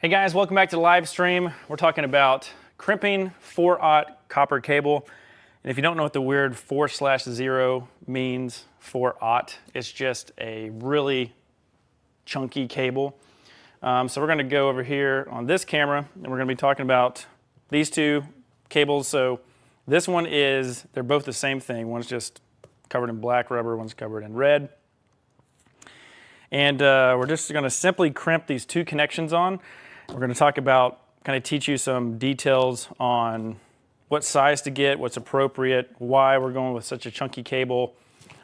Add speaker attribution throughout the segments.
Speaker 1: Hey guys, welcome back to the live stream. We're talking about crimping 4/0 copper cable. And if you don't know what the weird 4/0 means, 4/0, it's just a really chunky cable. So we're going to go over here on this camera and we're going to be talking about these two cables. So this one they're both the same thing. One's just covered in black rubber, one's covered in red. And we're just going to simply crimp these two connections on. We're going to talk about, kind of teach you some details on what size to get, what's appropriate, why we're going with such a chunky cable,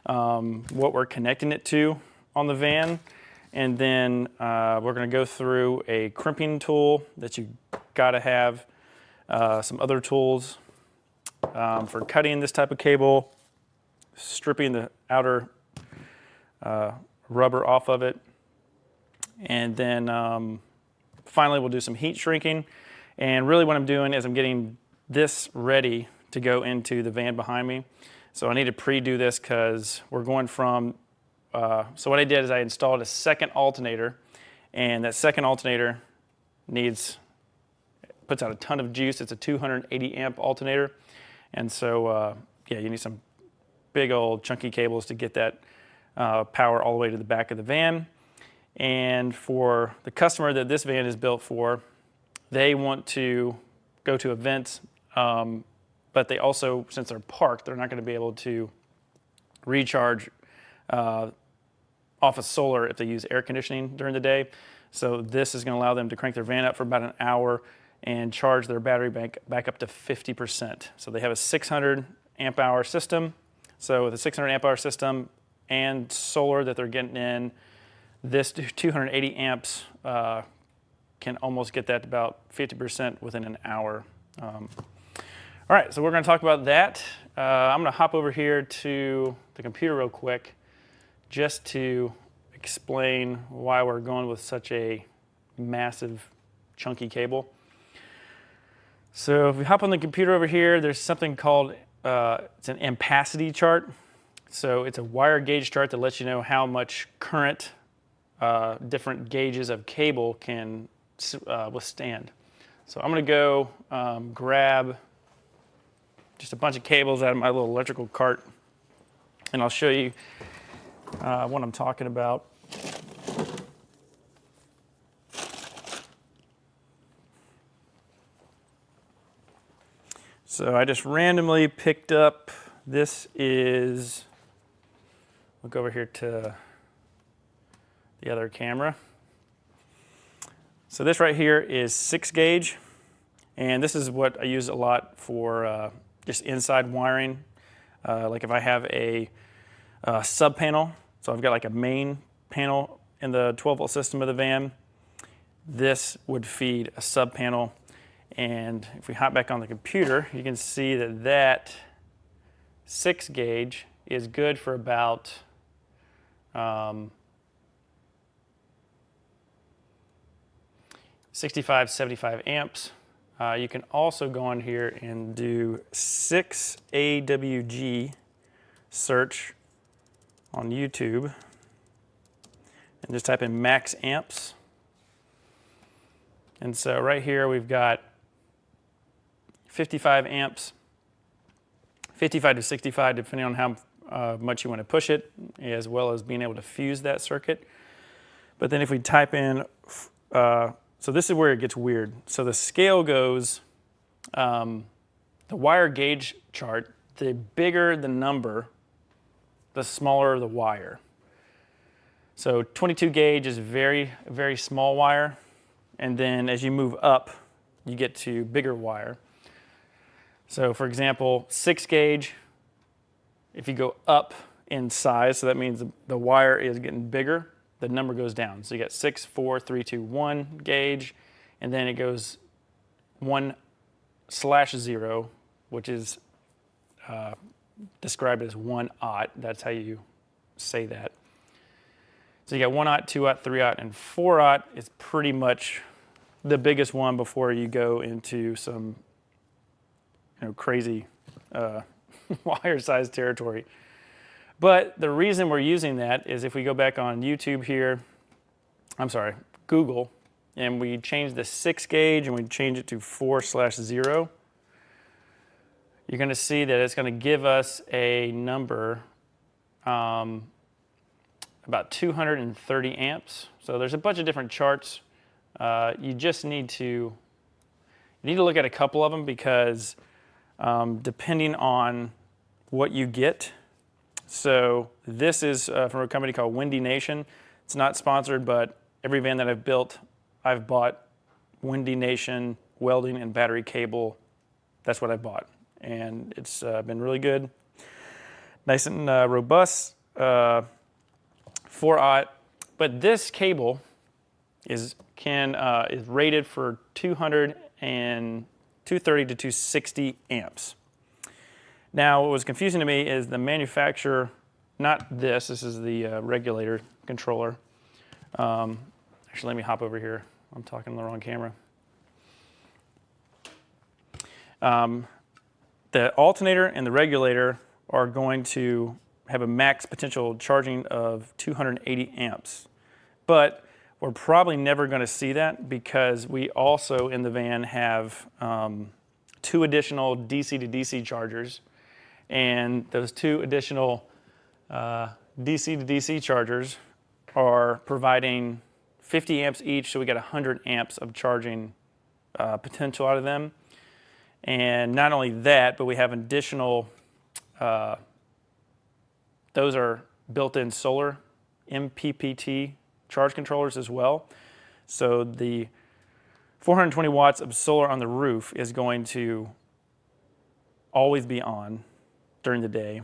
Speaker 1: what we're connecting it to on the van. And then we're going to go through a crimping tool that you got to have, some other tools for cutting this type of cable, stripping the outer rubber off of it, and then finally we'll do some heat shrinking. And really what I'm doing is I'm getting this ready to go into the van behind me. So I need to pre-do this because we're going from, so what I did is I installed a second alternator, and that second alternator puts out a ton of juice. It's a 280 amp alternator. And so yeah, you need some big old chunky cables to get that power all the way to the back of the van. And for the customer that this van is built for, they want to go to events, but they also, since they're parked, they're not going to be able to recharge off of solar if they use air conditioning during the day. So this is going to allow them to crank their van up for about an hour and charge their battery bank back up to 50%. So they have a 600 amp hour system. So with a 600 amp hour system and solar that they're getting in, this 280 amps can almost get that to about 50% within an hour. All right, so we're going to talk about that. I'm going to hop over here to the computer real quick just to explain why we're going with such a massive, chunky cable. So if we hop on the computer over here, there's something called, it's an ampacity chart. So it's a wire gauge chart that lets you know how much current different gauges of cable can withstand. So I'm going to go grab just a bunch of cables out of my little electrical cart, and I'll show you what I'm talking about. So I just randomly picked up, this is, look over here to the other camera. So this right here is 6 gauge, and this is what I use a lot for just inside wiring. Like if I have a sub panel, so I've got like a main panel in the 12-volt system of the van, this would feed a sub panel. And if we hop back on the computer, you can see that that 6 gauge is good for about 65, 75 amps. You can also go on here and do 6 AWG search on YouTube and just type in max amps. And so right here we've got 55 amps, 55 to 65 depending on how much you want to push it, as well as being able to fuse that circuit. But then if we type in, so this is where it gets weird. So the scale goes, the wire gauge chart, the bigger the number, the smaller the wire. So 22 gauge is very, very small wire. And then as you move up, you get to bigger wire. So for example, 6 gauge, if you go up in size, so that means the wire is getting bigger, the number goes down. So you got 6, 4, 3, 2, 1 gauge, and then it goes 1/0, which is described as 1/0. That's how you say that. So you got 1/0, 2/0, 3/0, and 4/0 is pretty much the biggest one before you go into some crazy wire size territory. But the reason we're using that is if we go back on YouTube here, I'm sorry, Google, and we change the 6 gauge and we change it to 4/0, you're going to see that it's going to give us a number about 230 amps. So there's a bunch of different charts. You just need to look at a couple of them because depending on what you get. So this is from a company called Windy Nation. It's not sponsored, but every van that I've built, I've bought Windy Nation welding and battery cable. That's what I bought, and it's been really good, nice and robust, 4/0. But this cable is rated for 230 to 260 amps. Now, what was confusing to me is the manufacturer, not this is the regulator controller. Actually, let me hop over here. I'm talking on the wrong camera. The alternator and the regulator are going to have a max potential charging of 280 amps. But we're probably never going to see that because we also in the van have 2 additional DC to DC chargers. And those 2 additional DC to DC chargers are providing 50 amps each, so we got 100 amps of charging potential out of them. And not only that, but we have additional, those are built-in solar MPPT charge controllers as well. So the 420 watts of solar on the roof is going to always be on during the day.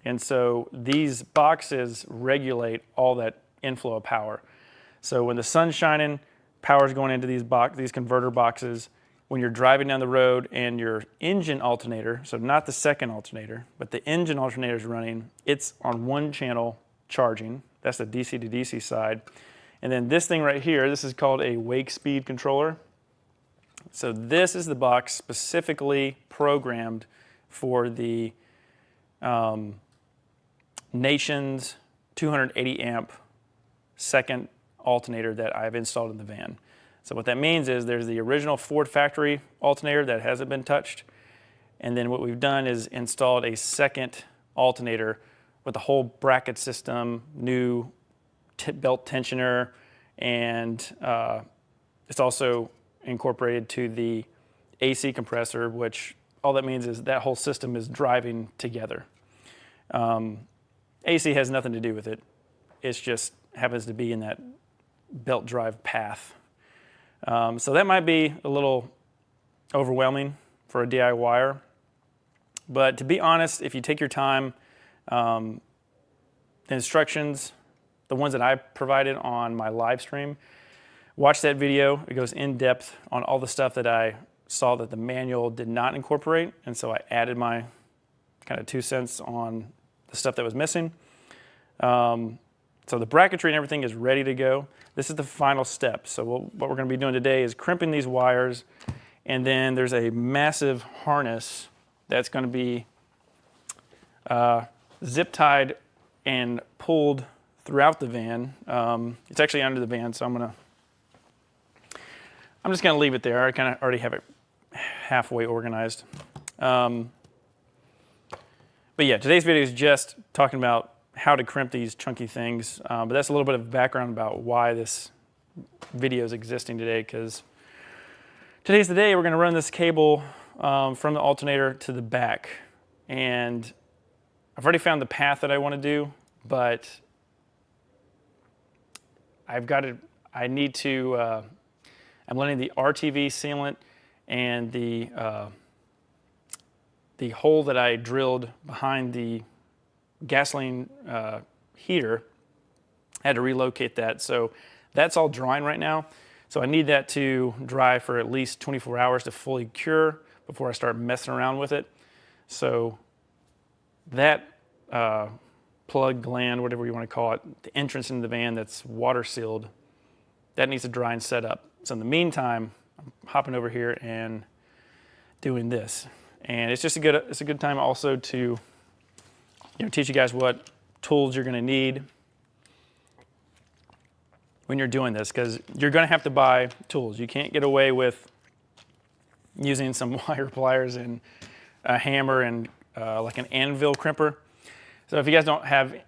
Speaker 1: And so these boxes regulate all that inflow of power. So when the sun's shining, power's going into these converter boxes. When you're driving down the road and your engine alternator, so not the second alternator, but the engine alternator is running, it's on 1 channel charging. That's the DC to DC side. And then this thing right here, this is called a wake speed controller. So this is the box specifically programmed for the Nation's 280 amp second alternator that I've installed in the van. So what that means is there's the original Ford factory alternator that hasn't been touched, and then what we've done is installed a second alternator with the whole bracket system, new belt tensioner, and it's also incorporated to the AC compressor, which all that means is that whole system is driving together. AC has nothing to do with it. It just happens to be in that belt drive path. So that might be a little overwhelming for a DIYer. But to be honest, if you take your time, the instructions, the ones that I provided on my live stream, watch that video. It goes in depth on all the stuff that I saw that the manual did not incorporate. And so I added my kind of 2 cents on the stuff that was missing. So the bracketry and everything is ready to go. This is the final step. So what we're going to be doing today is crimping these wires, and then there's a massive harness that's going to be zip tied and pulled throughout the van. It's actually under the van, so I'm just going to leave it there. I kind of already have it halfway organized. But yeah, today's video is just talking about how to crimp these chunky things. But that's a little bit of background about why this video is existing today, because today's the day we're going to run this cable from the alternator to the back. And I've already found the path that I want to do, but I'm letting the RTV sealant and the hole that I drilled behind the gasoline heater, I had to relocate that. So that's all drying right now. So I need that to dry for at least 24 hours to fully cure before I start messing around with it. So that plug gland, whatever you want to call it, the entrance into the van that's water sealed, that needs to dry and set up. So in the meantime, I'm hopping over here and doing this. And it's just a good time also to teach you guys what tools you're going to need when you're doing this, because you're going to have to buy tools. You can't get away with using some wire pliers and a hammer and like an anvil crimper. So if you guys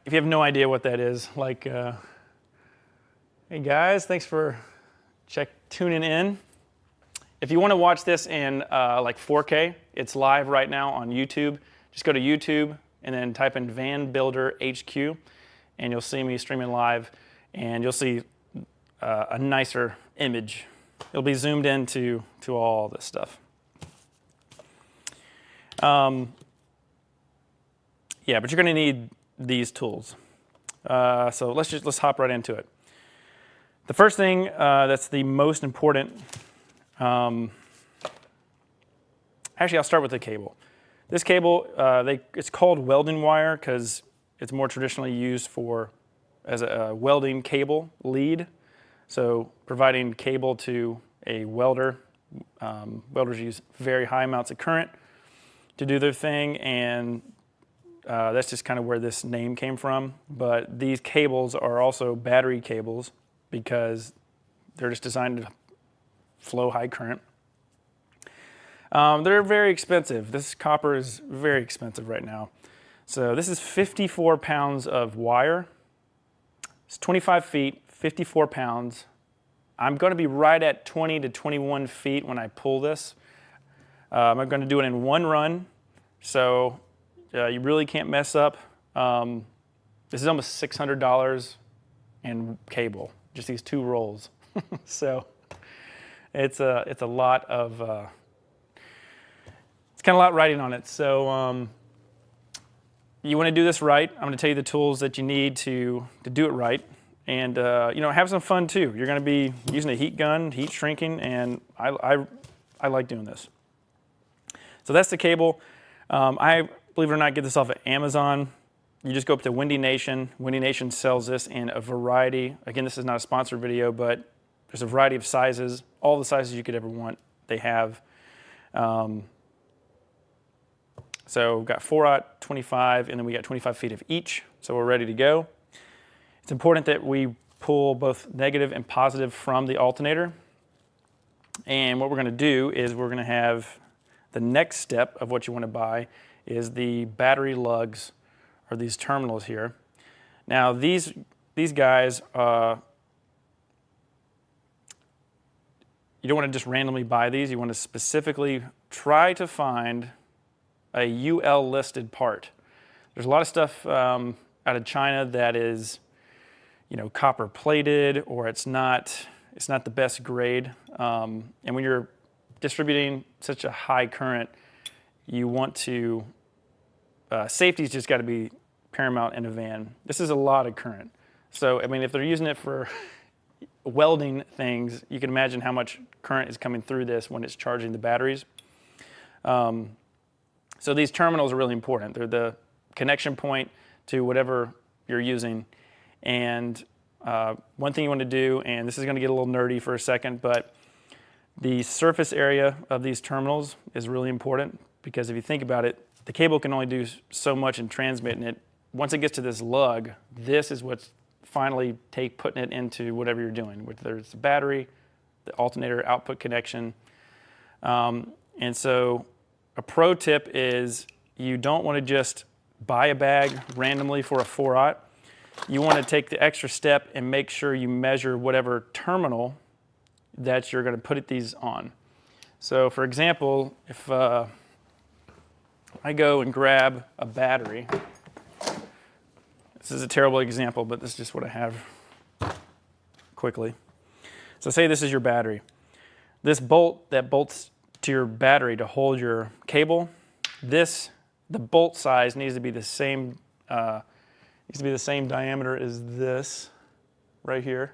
Speaker 1: if you have no idea what that is, like, hey guys, thanks for tuning in. If you want to watch this in like 4K, it's live right now on YouTube. Just go to YouTube and then type in Van Builder HQ, and you'll see me streaming live, and you'll see a nicer image. It'll be zoomed into all this stuff. Yeah, but you're going to need these tools. So let's hop right into it. The first thing that's the most important. Actually, I'll start with the cable. This cable, it's called welding wire because it's more traditionally used as a welding cable lead. So providing cable to a welder. Welders use very high amounts of current to do their thing, and that's just kind of where this name came from. But these cables are also battery cables because they're just designed to flow high current. They're very expensive. This copper is very expensive right now. So this is 54 pounds of wire. It's 25 feet, 54 pounds. I'm going to be right at 20 to 21 feet when I pull this. I'm going to do it in one run, so you really can't mess up. This is almost $600 in cable, just these 2 rolls. So it's a lot of it's kind of a lot riding on it. So you want to do this right. I'm going to tell you the tools that you need to do it right, and have some fun too. You're going to be using a heat gun, heat shrinking, and I like doing this. So that's the cable. I, believe it or not, get this off of Amazon. You just go up to Windy Nation. Windy Nation sells this in a variety. Again, this is not a sponsored video, but there's a variety of sizes. All the sizes you could ever want, they have. So we've got 4/0, 25, and then we got 25 feet of each. So we're ready to go. It's important that we pull both negative and positive from the alternator. And what we're going to do is we're going to have the next step of what you want to buy is the battery lugs, or these terminals here. Now these guys, you don't want to just randomly buy these. You want to specifically try to find a UL listed part. There's a lot of stuff out of China that is, copper plated, or it's not the best grade. And when you're distributing such a high current, you want to, safety's just got to be paramount in a van. This is a lot of current. So, I mean, if they're using it for welding things, you can imagine how much current is coming through this when it's charging the batteries. So these terminals are really important. They're the connection point to whatever you're using. And one thing you want to do, and this is going to get a little nerdy for a second, but the surface area of these terminals is really important, because if you think about it, the cable can only do so much in transmitting it. Once it gets to this lug, this is what's finally putting it into whatever you're doing, whether it's the battery, the alternator output connection. And so a pro tip is you don't want to just buy a bag randomly for a 4/0. You want to take the extra step and make sure you measure whatever terminal that you're going to put these on. So for example, if I go and grab a battery, this is a terrible example, but this is just what I have quickly. So say this is your battery. This bolt that bolts to your battery to hold your cable, the bolt size needs to be the same diameter as this right here.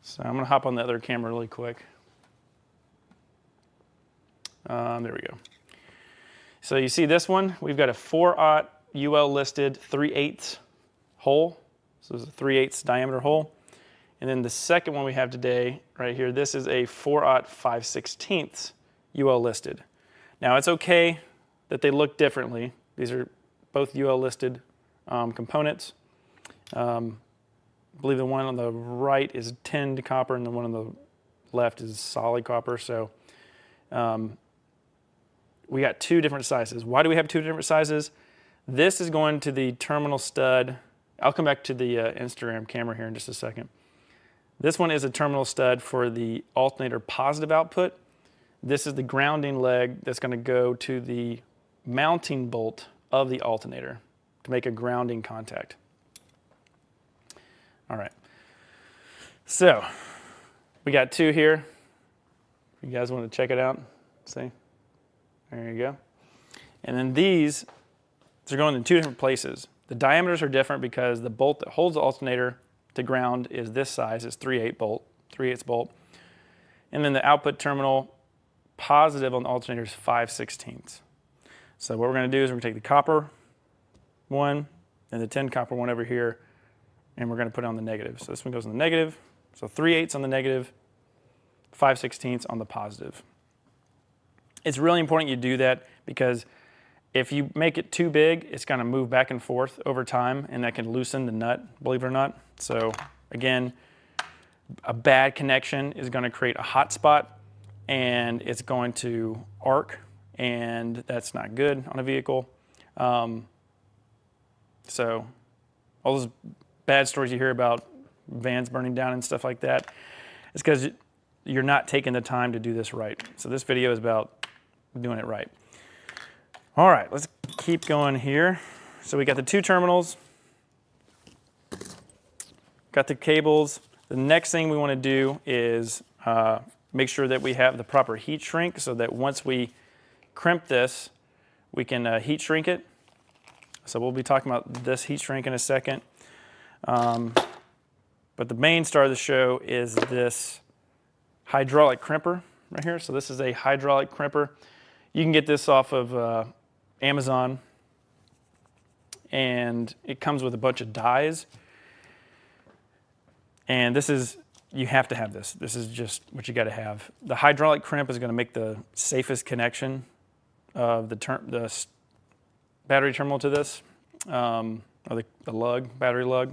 Speaker 1: So I'm going to hop on the other camera really quick. There we go. So you see this one, we've got a 4/0 UL listed 3/8 hole. So it's a 3/8 diameter hole. And then the second one we have today, right here, this is a 4/0 5/16 UL listed. Now it's okay that they look differently. These are both UL listed components. I believe the one on the right is tinned copper and the one on the left is solid copper. So we got two different sizes. Why do we have two different sizes? This is going to the terminal stud. I'll come back to the Instagram camera here in just a second. This one is a terminal stud for the alternator positive output. This is the grounding leg that's going to go to the mounting bolt of the alternator to make a grounding contact. All right. So we got two here. You guys want to check it out? See? There you go. And then these are going in two different places. The diameters are different because the bolt that holds the alternator to ground is this size. It's 3/8 bolt. And then the output terminal positive on the alternator is 5/16. So what we're going to do is we're going to take the copper one and the tin copper one over here, and we're going to put it on the negative. So this one goes on the negative. So 3/8 on the negative, 5/16 on the positive. It's really important you do that because if you make it too big, it's going to move back and forth over time, and that can loosen the nut, believe it or not. So again, a bad connection is going to create a hot spot, and it's going to arc, and that's not good on a vehicle. So all those bad stories you hear about vans burning down and stuff like that, it's because you're not taking the time to do this right. So this video is about doing it right. All right, let's keep going here. So we got the two terminals, got the cables. The next thing we want to do is make sure that we have the proper heat shrink so that once we crimp this, we can heat shrink it. So we'll be talking about this heat shrink in a second. But the main star of the show is this hydraulic crimper right here. So this is a hydraulic crimper. You can get this off of Amazon, and it comes with a bunch of dies. And this is, you have to have this. This is just what you got to have. The hydraulic crimp is going to make the safest connection of the battery terminal to this, or the lug, battery lug.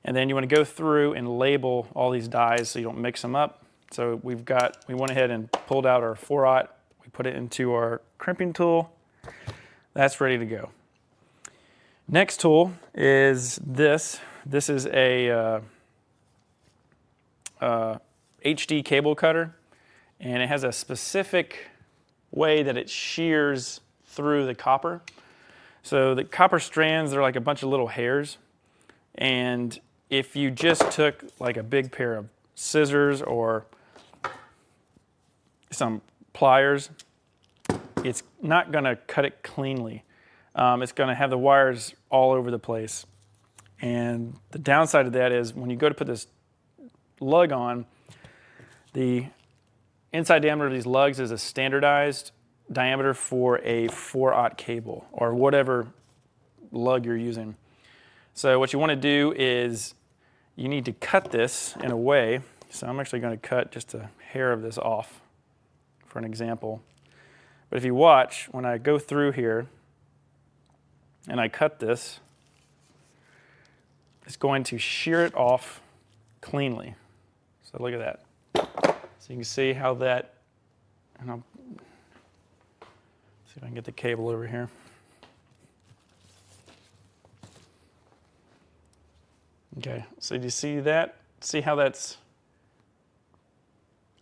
Speaker 1: And then you want to go through and label all these dies so you don't mix them up. So we went ahead and pulled out our 4/0. We put it into our crimping tool. That's ready to go. Next tool is this. This is a HD cable cutter, and it has a specific way that it shears through the copper. So the copper strands, they're like a bunch of little hairs, and if you just took like a big pair of scissors or some pliers, it's not going to cut it cleanly. It's going to have the wires all over the place. And the downside of that is when you go to put this lug on, the inside diameter of these lugs is a standardized diameter for a 4/0 cable or whatever lug you're using. So what you want to do is you need to cut this in a way. So I'm actually going to cut just a hair of this off for an example. But if you watch, when I go through here and I cut this, it's going to shear it off cleanly. So look at that. So you can see how that, and I'll see if I can get the cable over here. Okay, so do you see that? See how that's,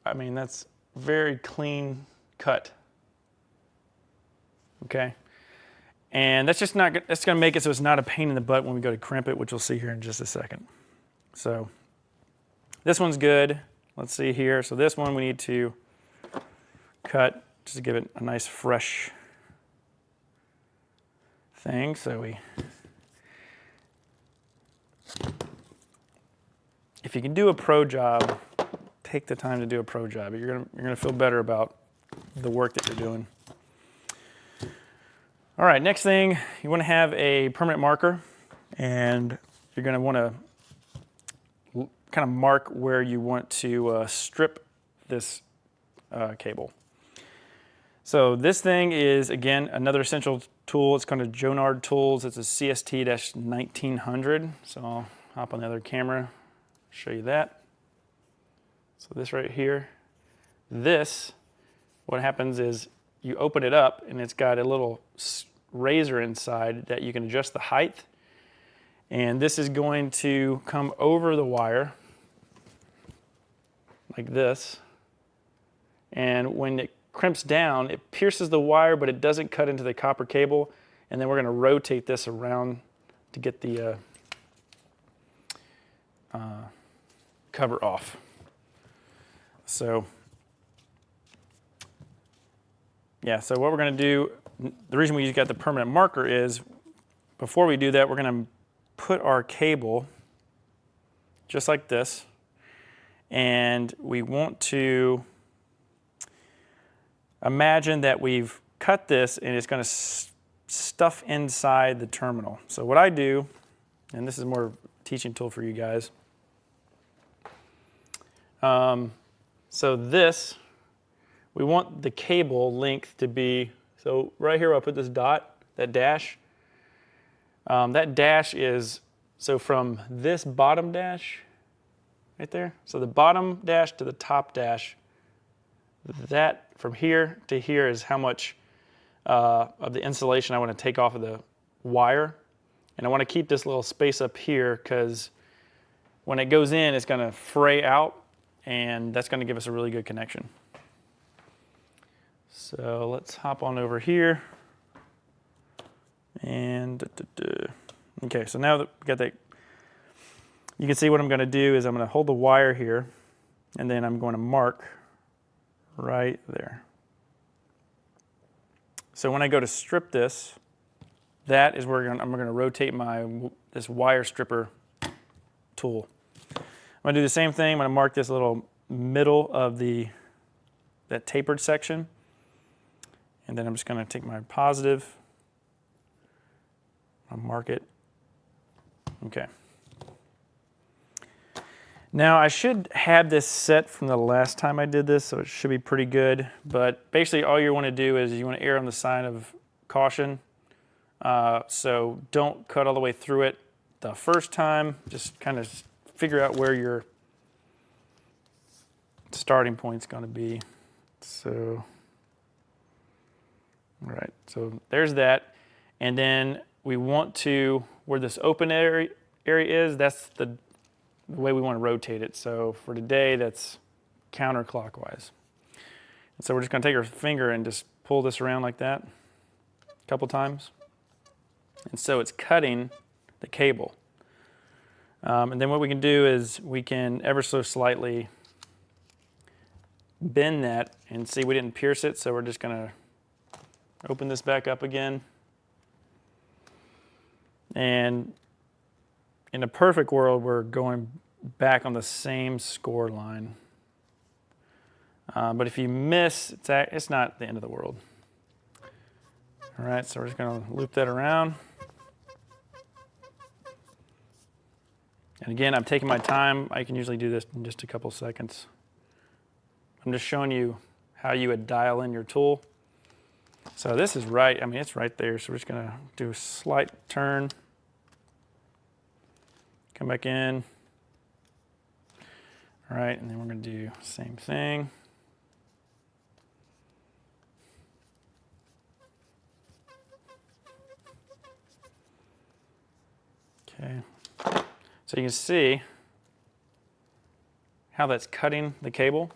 Speaker 1: I mean, that's very clean cut. Okay, and that's just not, that's going to make it so it's not a pain in the butt when we go to crimp it, which we'll see here in just a second. So this one's good. Let's see here. So this one we need to cut just to give it a nice fresh thing. So if you can do a pro job, take the time to do a pro job. You're gonna feel better about the work that you're doing. All right, next thing, you want to have a permanent marker, and you're going to want to kind of mark where you want to strip this cable. So this thing is, again, another essential tool. It's called a Jonard Tools. It's a CST-1900. So I'll hop on the other camera, show you that. So this right here, this, what happens is you open it up and it's got a little razor inside that you can adjust the height. And this is going to come over the wire like this. And when it crimps down, it pierces the wire, but it doesn't cut into the copper cable. And then we're going to rotate this around to get the cover off. So, yeah, so what we're going to do, the reason we got the permanent marker is, before we do that, we're going to put our cable just like this. And we want to imagine that we've cut this and it's going to stuff inside the terminal. So what I do, and this is more of a teaching tool for you guys. So this, we want the cable length to be, so right here I'll put this dot, that dash. That dash is, so from this bottom dash, right there, so the bottom dash to the top dash, that from here to here is how much of the insulation I want to take off of the wire. And I want to keep this little space up here because when it goes in, it's going to fray out, and that's going to give us a really good connection. So let's hop on over here. And okay, so now that we got that, you can see what I'm going to do is I'm going to hold the wire here, and then I'm going to mark right there. So when I go to strip this, that is where I'm going to rotate this wire stripper tool. I'm going to do the same thing. I'm going to mark this little middle of that tapered section, and then I'm just going to take my positive, I'll mark it. Okay. Now I should have this set from the last time I did this, so it should be pretty good. But basically all you want to do is you want to err on the side of caution. So don't cut all the way through it the first time. Just kind of figure out where your starting point's going to be. So, all right, so there's that. And then we want to, where this open area is, that's the way we want to rotate it. So for today, that's counterclockwise. And so we're just going to take our finger and just pull this around like that a couple times. And so it's cutting the cable. And then what we can do is we can ever so slightly bend that, and see we didn't pierce it, so we're just going to open this back up again. And in a perfect world, we're going back on the same score line. But if you miss, it's not the end of the world. All right, so we're just going to loop that around. And again, I'm taking my time. I can usually do this in just a couple seconds. I'm just showing you how you would dial in your tool. So this is right, I mean, it's right there. So we're just going to do a slight turn. Come back in. All right, and then we're going to do the same thing. Okay, so you can see how that's cutting the cable.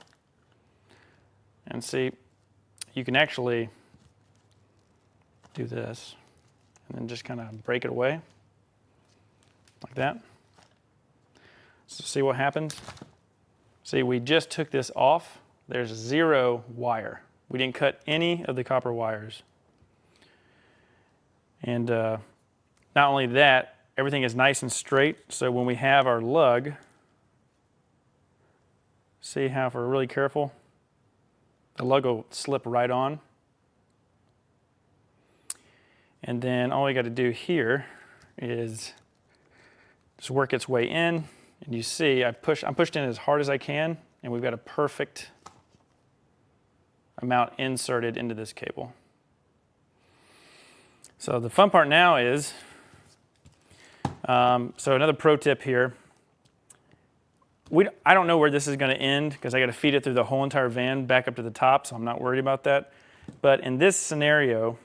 Speaker 1: And see, you can actually do this and then just kind of break it away like that. So see what happens? See, we just took this off. There's 0 wire. We didn't cut any of the copper wires. And not only that, everything is nice and straight. So when we have our lug, see how if we're really careful, the lug will slip right on. And then all we got to do here is just work its way in. And you see I'm pushed in as hard as I can, and we've got a perfect amount inserted into this cable. So the fun part now is, so another pro tip here, I don't know where this is going to end because I got to feed it through the whole entire van back up to the top, so I'm not worried about that. But in this scenario,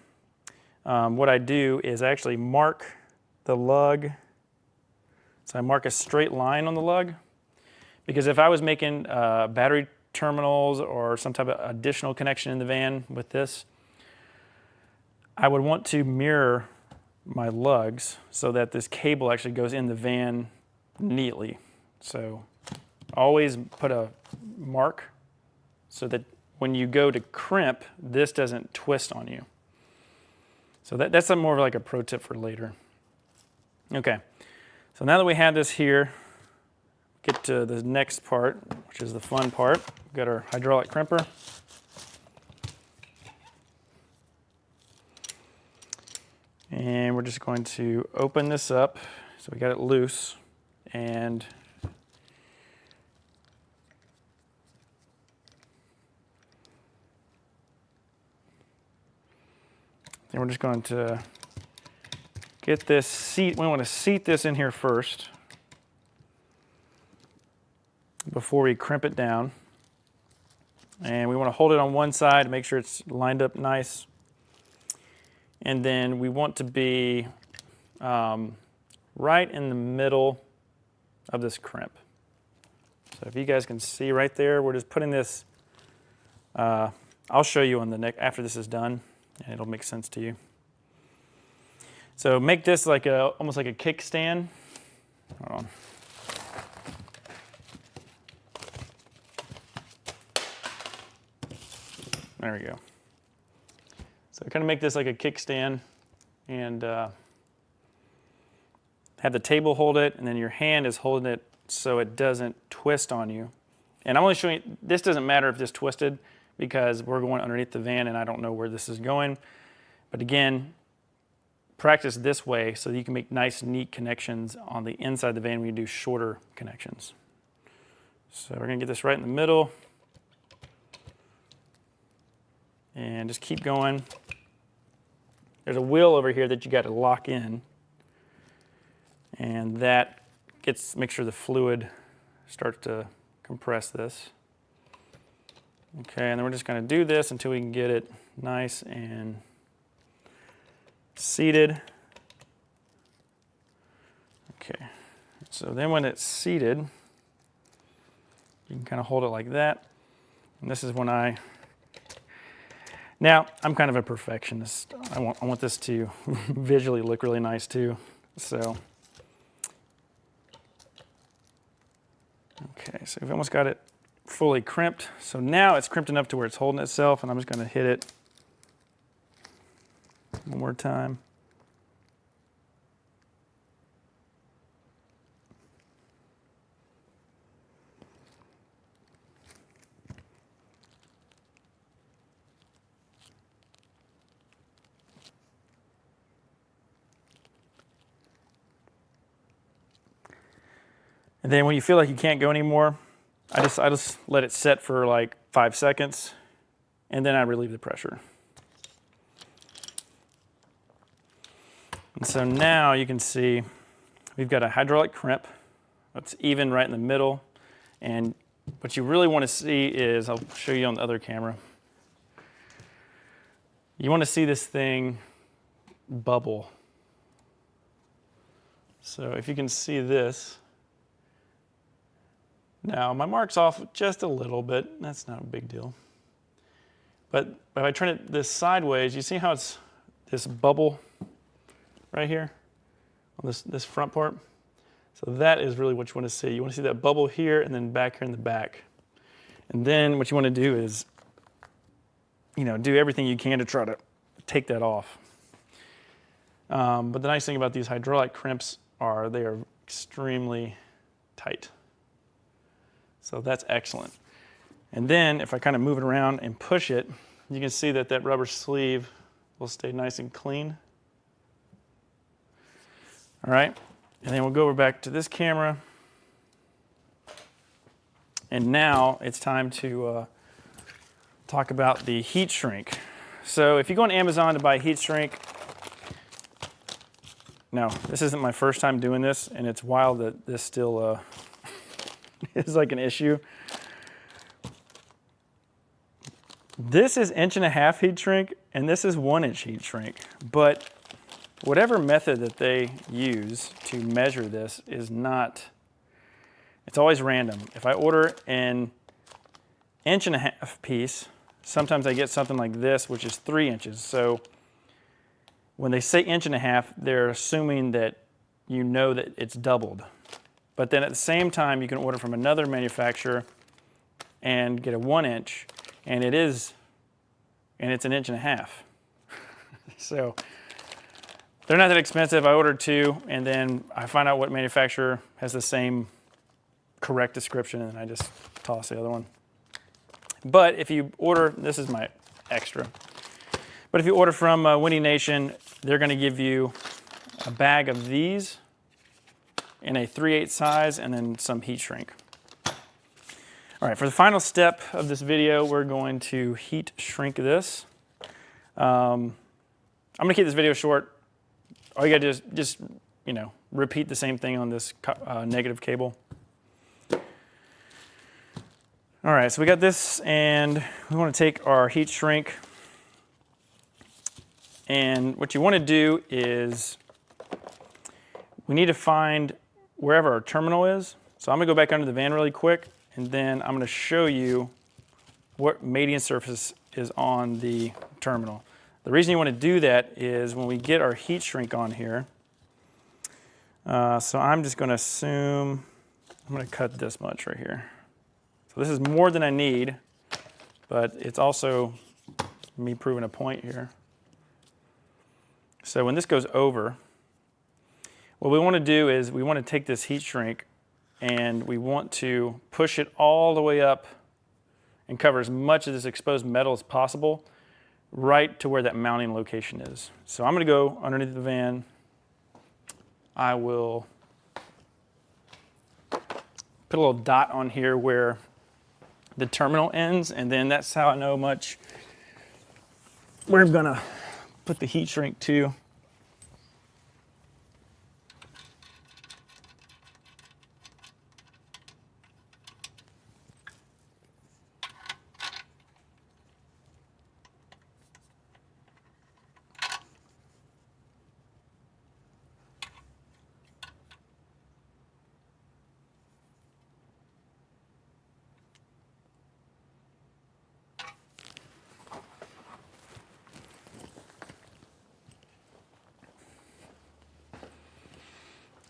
Speaker 1: what I do is I actually mark the lug. So I mark a straight line on the lug, because if I was making battery terminals or some type of additional connection in the van with this, I would want to mirror my lugs so that this cable actually goes in the van neatly. So always put a mark so that when you go to crimp, this doesn't twist on you. So that's more of like a pro tip for later. Okay, so now that we have this here, get to the next part, which is the fun part. We've got our hydraulic crimper. And we're just going to open this up. So we got it loose, and then we're just going to get this seat. We want to seat this in here first before we crimp it down. And we want to hold it on one side to make sure it's lined up nice. And then we want to be right in the middle of this crimp. So if you guys can see right there, we're just putting this, I'll show you on the neck after this is done, and it'll make sense to you. So make this like almost like a kickstand. Hold on. There we go. So kind of make this like a kickstand, and have the table hold it, and then your hand is holding it so it doesn't twist on you. And I'm only showing you, this doesn't matter if this twisted because we're going underneath the van and I don't know where this is going. But again, practice this way so that you can make nice, neat connections on the inside of the van when you do shorter connections. So we're gonna get this right in the middle. And just keep going. There's a wheel over here that you got to lock in, and that makes sure the fluid starts to compress this. Okay, and then we're just going to do this until we can get it nice and seated. Okay, so then when it's seated, you can kind of hold it like that. And this is when now, I'm kind of a perfectionist. I want this to visually look really nice too. So, okay, so we've almost got it fully crimped. So now it's crimped enough to where it's holding itself, and I'm just going to hit it one more time. And then when you feel like you can't go anymore, I just let it set for like 5 seconds, and then I relieve the pressure. And so now you can see we've got a hydraulic crimp that's even right in the middle. And what you really want to see is, I'll show you on the other camera. You want to see this thing bubble. So if you can see this. Now, my mark's off just a little bit. That's not a big deal. But if I turn it this sideways, you see how it's this bubble right here on this front part? So that is really what you want to see. You want to see that bubble here and then back here in the back. And then what you want to do is, do everything you can to try to take that off. But the nice thing about these hydraulic crimps are they are extremely tight. So that's excellent. And then if I kind of move it around and push it, you can see that rubber sleeve will stay nice and clean. All right, and then we'll go over back to this camera. And now it's time to talk about the heat shrink. So if you go on Amazon to buy heat shrink, now this isn't my first time doing this, and it's wild that this still is like an issue. This is 1.5" heat shrink, and this is 1" heat shrink. But whatever method that they use to measure this is not, it's always random. If I order an 1.5" piece, sometimes I get something like this, which is 3 inches. So when they say 1.5", they're assuming that you know that it's doubled. But then at the same time, you can order from another manufacturer and get a 1 inch, and it's an 1.5 inches. So they're not that expensive. I ordered 2, and then I find out what manufacturer has the same correct description, and I just toss the other one. But if you order, this is my extra, but if you order from Windy Nation, they're going to give you a bag of these in a 3/8 size and then some heat shrink. All right, for the final step of this video, we're going to heat shrink this. I'm going to keep this video short. All you got to do is just, repeat the same thing on this negative cable. All right, so we got this, and we want to take our heat shrink, and what you want to do is we need to find wherever our terminal is. So I'm going to go back under the van really quick, and then I'm going to show you what mating surface is on the terminal. The reason you want to do that is when we get our heat shrink on here, so I'm just going to assume, I'm going to cut this much right here. So this is more than I need, but it's also me proving a point here. So when this goes over, what we want to do is we want to take this heat shrink and we want to push it all the way up and cover as much of this exposed metal as possible right to where that mounting location is. So I'm going to go underneath the van. I will put a little dot on here where the terminal ends, and then that's how I know much where I'm going to put the heat shrink to.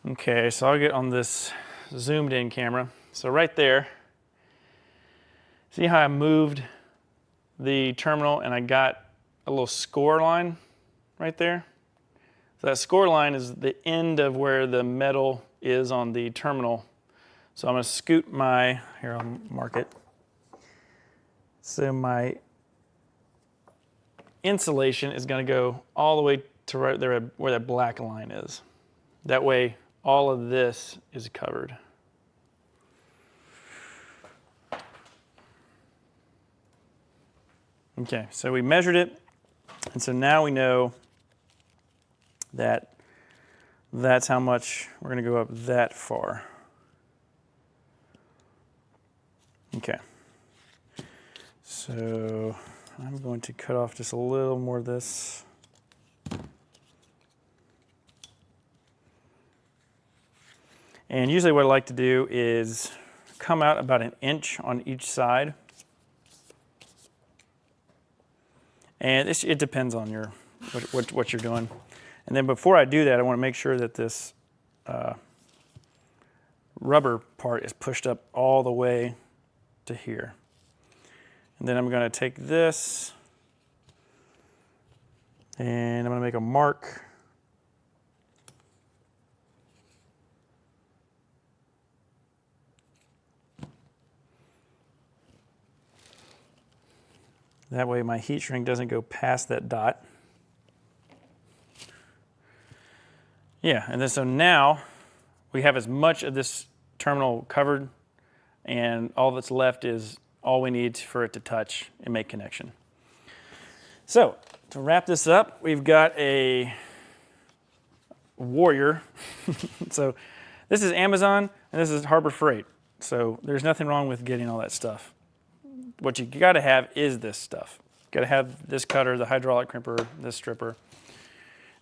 Speaker 1: Okay, so I'll get on this zoomed in camera. So right there, see how I moved the terminal and I got a little score line right there? So that score line is the end of where the metal is on the terminal. So I'm going to scoot my, here I'll mark it. So my insulation is going to go all the way to right there where that black line is. That way all of this is covered. Okay, so we measured it, and so now we know that that's how much we're going to go up that far. Okay, so I'm going to cut off just a little more of this. And usually what I like to do is come out about 1 inch on each side. And it depends on your what you're doing. And then before I do that, I want to make sure that this rubber part is pushed up all the way to here. And then I'm going to take this and I'm going to make a mark. That way my heat shrink doesn't go past that dot. Yeah, and then so now we have as much of this terminal covered, and all that's left is all we need for it to touch and make connection. So to wrap this up, we've got a Warrior. So this is Amazon and this is Harbor Freight. So there's nothing wrong with getting all that stuff. What you gotta have is this stuff. You gotta have this cutter, the hydraulic crimper, this stripper,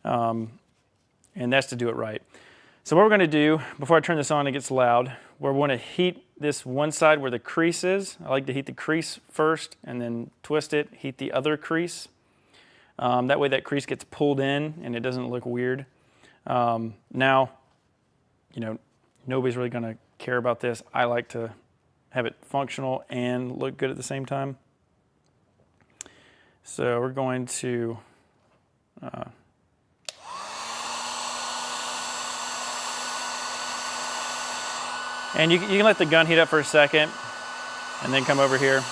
Speaker 1: and that's to do it right. So what we're gonna do, before I turn this on, it gets loud, we're gonna heat this one side where the crease is. I like to heat the crease first and then twist it, heat the other crease. That way that crease gets pulled in and it doesn't look weird. Now, you know, nobody's really gonna care about this. I like to have it functional and look good at the same time. So we're going to and you can let the gun heat up for a second and then come over here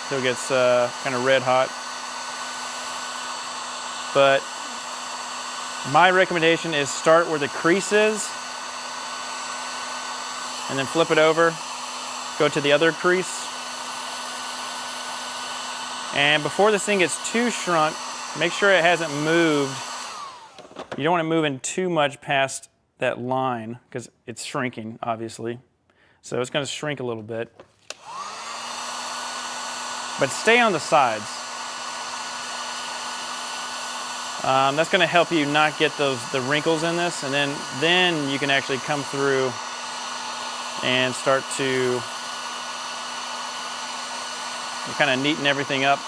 Speaker 1: so it gets kind of red hot. But my recommendation is start where the crease is and then flip it over, go to the other crease. And before this thing gets too shrunk, make sure it hasn't moved. You don't want it moving too much past that line because it's shrinking, obviously. So it's going to shrink a little bit. But stay on the sides. That's going to help you not get the wrinkles in this, and then you can actually come through and start to kind of neaten everything up.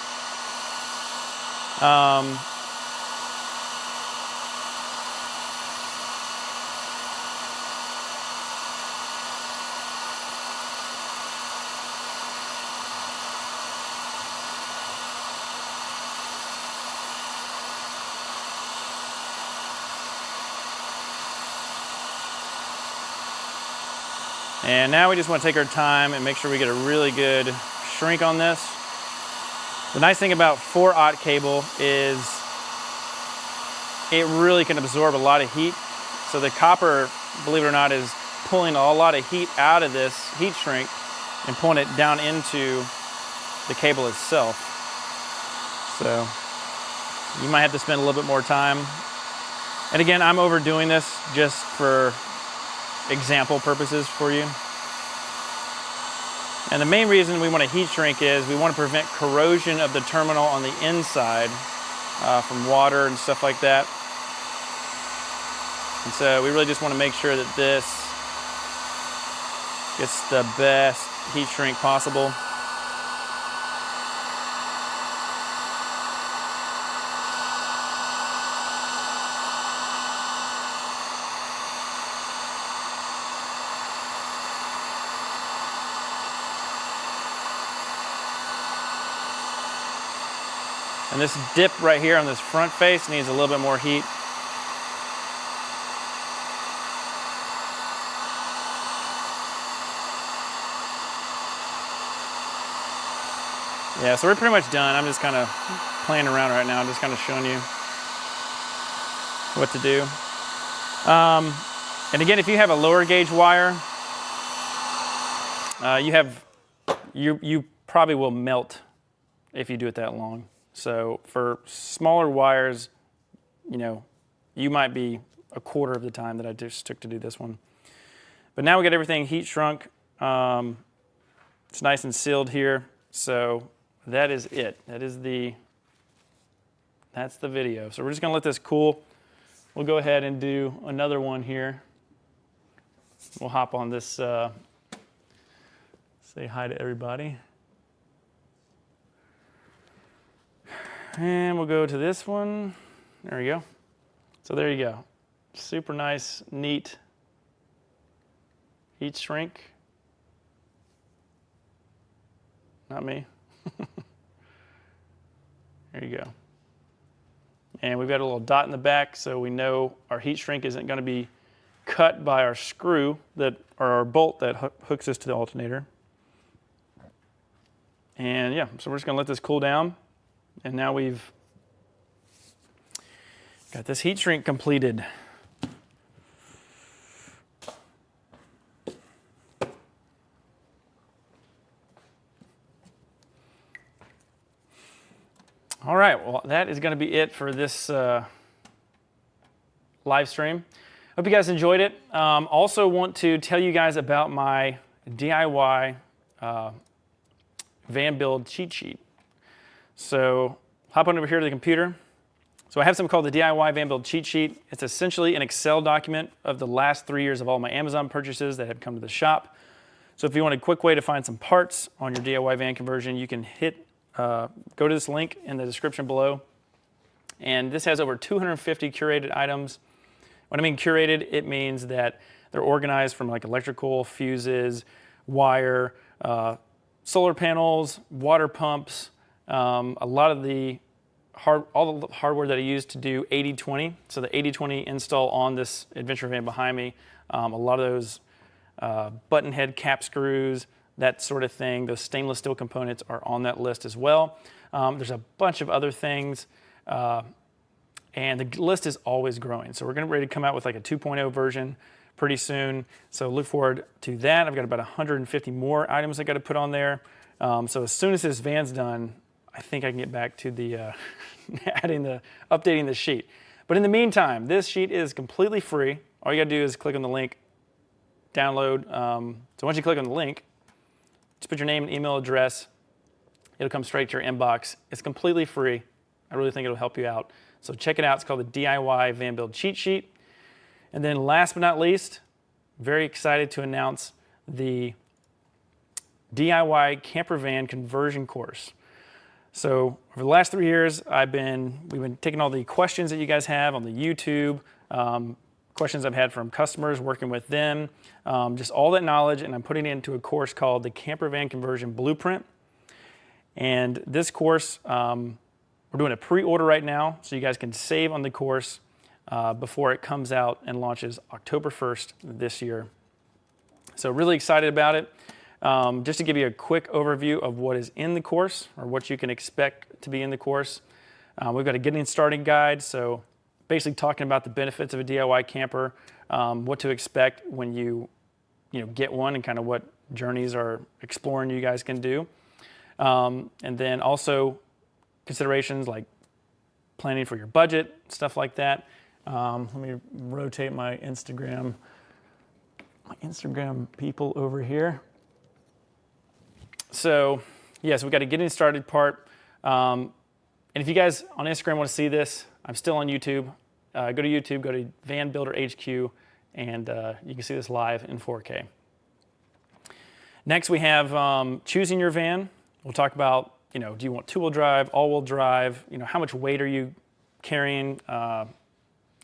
Speaker 1: And now we just want to take our time and make sure we get a really good shrink on this. The nice thing about 4/0 cable is it really can absorb a lot of heat. So the copper, believe it or not, is pulling a lot of heat out of this heat shrink and pulling it down into the cable itself. So you might have to spend a little bit more time. And again, I'm overdoing this just for example purposes for you. And the main reason we want to heat shrink is we want to prevent corrosion of the terminal on the inside from water and stuff like that. And so we really just want to make sure that this gets the best heat shrink possible. And this dip right here on this front face needs a little bit more heat. Yeah, so we're pretty much done. I'm just kind of playing around right now, just kind of showing you what to do. And again, if you have a lower gauge wire, you probably will melt if you do it that long. So for smaller wires, you know, you might be a quarter of the time that I just took to do this one. But now we got everything heat shrunk. It's nice and sealed here. So that is it. That's the video. So we're just gonna let this cool. We'll go ahead and do another one here. We'll hop on this, say hi to everybody. And we'll go to this one. There we go. So there you go. Super nice, neat heat shrink. Not me. There you go. And we've got a little dot in the back so we know our heat shrink isn't going to be cut by our screw or our bolt that hooks us to the alternator. And yeah, so we're just going to let this cool down. And now we've got this heat shrink completed. All right, well, that is going to be it for this live stream. Hope you guys enjoyed it. Also want to tell you guys about my DIY van build cheat sheet. So hop on over here to the computer. So I have something called the DIY van build cheat sheet. It's essentially an Excel document of the last 3 years of all my Amazon purchases that have come to the shop. So if you want a quick way to find some parts on your DIY van conversion, you can go to this link in the description below. And this has over 250 curated items. When I mean curated, it means that they're organized from like electrical, fuses, wire, solar panels, water pumps, a lot of the all the hardware that I use to do 80/20. So the 80/20 install on this adventure van behind me, a lot of those button head cap screws, that sort of thing, those stainless steel components are on that list as well. There's a bunch of other things, and the list is always growing. So we're getting ready to come out with like a 2.0 version pretty soon. So look forward to that. I've got about 150 more items I got to put on there. So as soon as this van's done, I think I can get back to the updating the sheet. But in the meantime, this sheet is completely free. All you got to do is click on the link, download. So once you click on the link, just put your name and email address. It'll come straight to your inbox. It's completely free. I really think it'll help you out. So check it out. It's called the DIY Van Build Cheat Sheet. And then last but not least, very excited to announce the DIY camper van conversion course. So over the last 3 years, we've been taking all the questions that you guys have on the YouTube, questions I've had from customers, working with them, just all that knowledge, and I'm putting it into a course called the Camper Van Conversion Blueprint. And this course, we're doing a pre-order right now, so you guys can save on the course before it comes out and launches October 1st this year. So really excited about it. Just to give you a quick overview of what is in the course, or what you can expect to be in the course. We've got a getting started guide, so basically talking about the benefits of a DIY camper, what to expect when you get one, and kind of what journeys or exploring you guys can do. And then also considerations like planning for your budget, stuff like that. Let me rotate my Instagram people over here. So yes, we've got a getting started part. And if you guys on Instagram want to see this, I'm still on YouTube. Go to YouTube, go to Van Builder HQ, and you can see this live in 4K. Next we have choosing your van. We'll talk about, do you want two-wheel drive, all-wheel drive, how much weight are you carrying?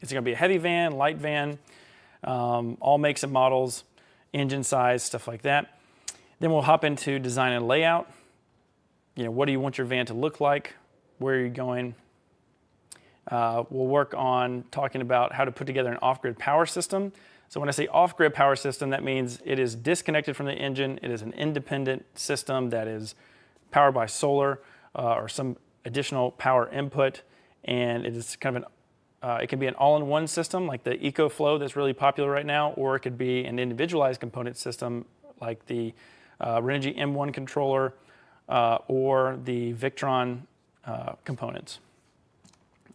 Speaker 1: Is it going to be a heavy van, light van, all makes and models, engine size, stuff like that. Then we'll hop into design and layout. What do you want your van to look like? Where are you going? We'll work on talking about how to put together an off-grid power system. So when I say off-grid power system, that means it is disconnected from the engine. It is an independent system that is powered by solar or some additional power input, and it is kind of it can be an all-in-one system like the EcoFlow that's really popular right now, or it could be an individualized component system like the Renogy M1 controller or the Victron components.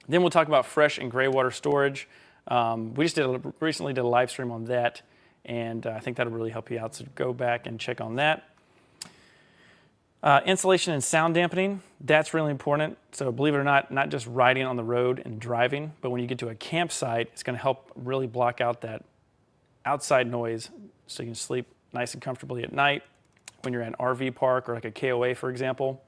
Speaker 1: Then we'll talk about fresh and gray water storage. We just recently did a live stream on that, and I think that'll really help you out, so go back and check on that. Insulation and sound dampening, that's really important. So believe it or not just riding on the road and driving, but when you get to a campsite, it's going to help really block out that outside noise so you can sleep nice and comfortably at night when you're at an RV park or like a KOA, for example.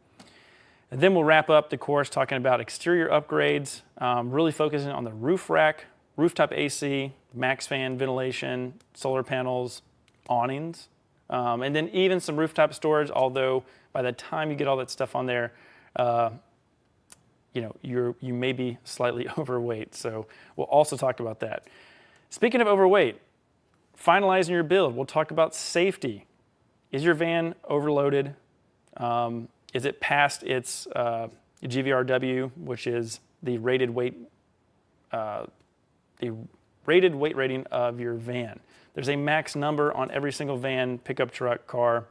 Speaker 1: And then we'll wrap up the course talking about exterior upgrades, really focusing on the roof rack, rooftop AC, max fan ventilation, solar panels, awnings, and then even some rooftop storage, although by the time you get all that stuff on there, you may be slightly overweight. So we'll also talk about that. Speaking of overweight, finalizing your build, we'll talk about safety. Is your van overloaded? Is it past its GVRW, which is the rated weight rating of your van? There's a max number on every single van, pickup truck, car,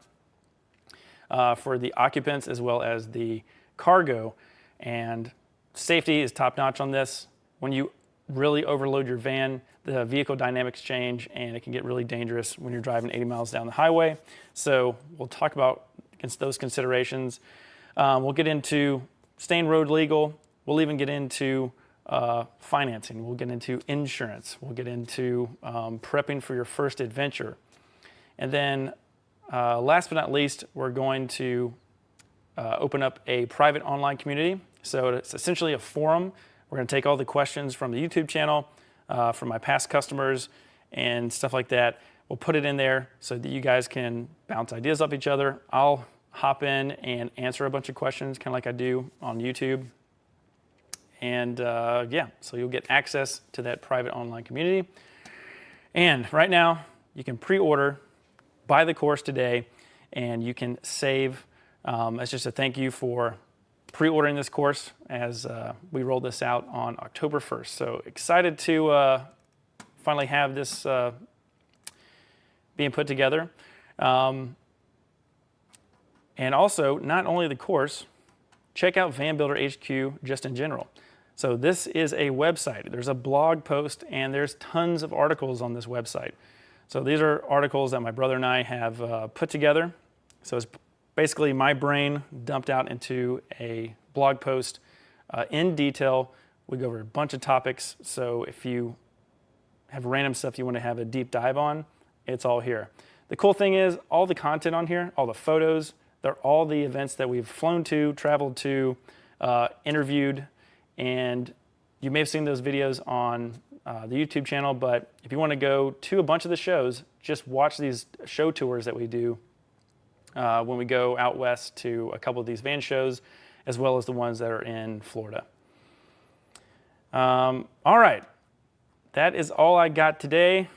Speaker 1: for the occupants as well as the cargo. And safety is top notch on this. When you really overload your van, the vehicle dynamics change and it can get really dangerous when you're driving 80 miles down the highway. So we'll talk about those considerations. We'll get into staying road legal. We'll even get into financing. We'll get into insurance. We'll get into prepping for your first adventure. And then last but not least, we're going to open up a private online community. So it's essentially a forum. We're going to take all the questions from the YouTube channel, from my past customers and stuff like that. We'll put it in there so that you guys can bounce ideas off each other. I'll hop in and answer a bunch of questions, kind of like I do on YouTube. And yeah, so you'll get access to that private online community. And right now, you can pre-order, buy the course today, and you can save. It's just a thank you for pre-ordering this course as we roll this out on October 1st. So excited to finally have this being put together. And also, not only the course, check out Van Builder HQ just in general. So this is a website. There's a blog post and there's tons of articles on this website. So these are articles that my brother and I have put together. So it's basically my brain dumped out into a blog post in detail. We go over a bunch of topics. So if you have random stuff you want to have a deep dive on, it's all here. The cool thing is all the content on here, all the photos, they're all the events that we've flown to, traveled to, interviewed, and you may have seen those videos on the YouTube channel, but if you want to go to a bunch of the shows, just watch these show tours that we do when we go out west to a couple of these van shows, as well as the ones that are in Florida. All right, that is all I got today.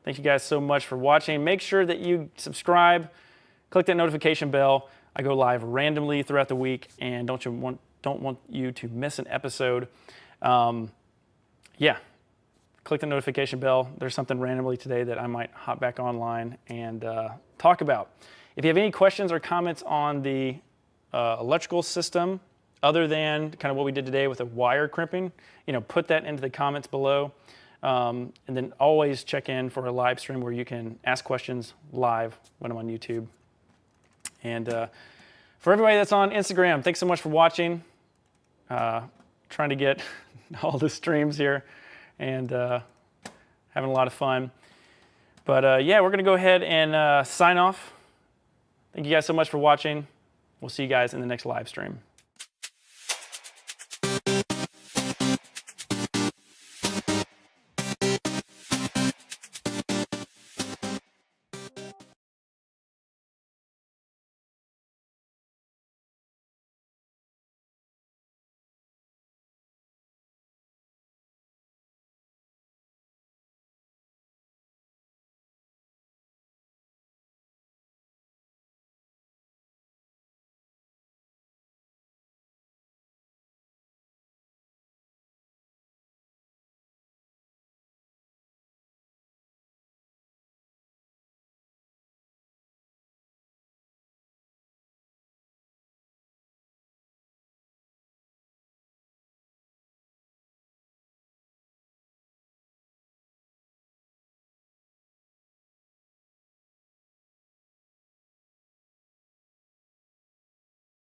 Speaker 1: Thank you guys so much for watching. Make sure that you subscribe, click that notification bell. I go live randomly throughout the week, and don't want you to miss an episode. Yeah, click the notification bell. There's something randomly today that I might hop back online and talk about. If you have any questions or comments on the electrical system, other than kind of what we did today with the wire crimping, put that into the comments below. And then always check in for a live stream where you can ask questions live when I'm on YouTube. And for everybody that's on Instagram, thanks so much for watching. Trying to get all the streams here and having a lot of fun. But yeah, we're going to go ahead and sign off. Thank you guys so much for watching. We'll see you guys in the next live stream.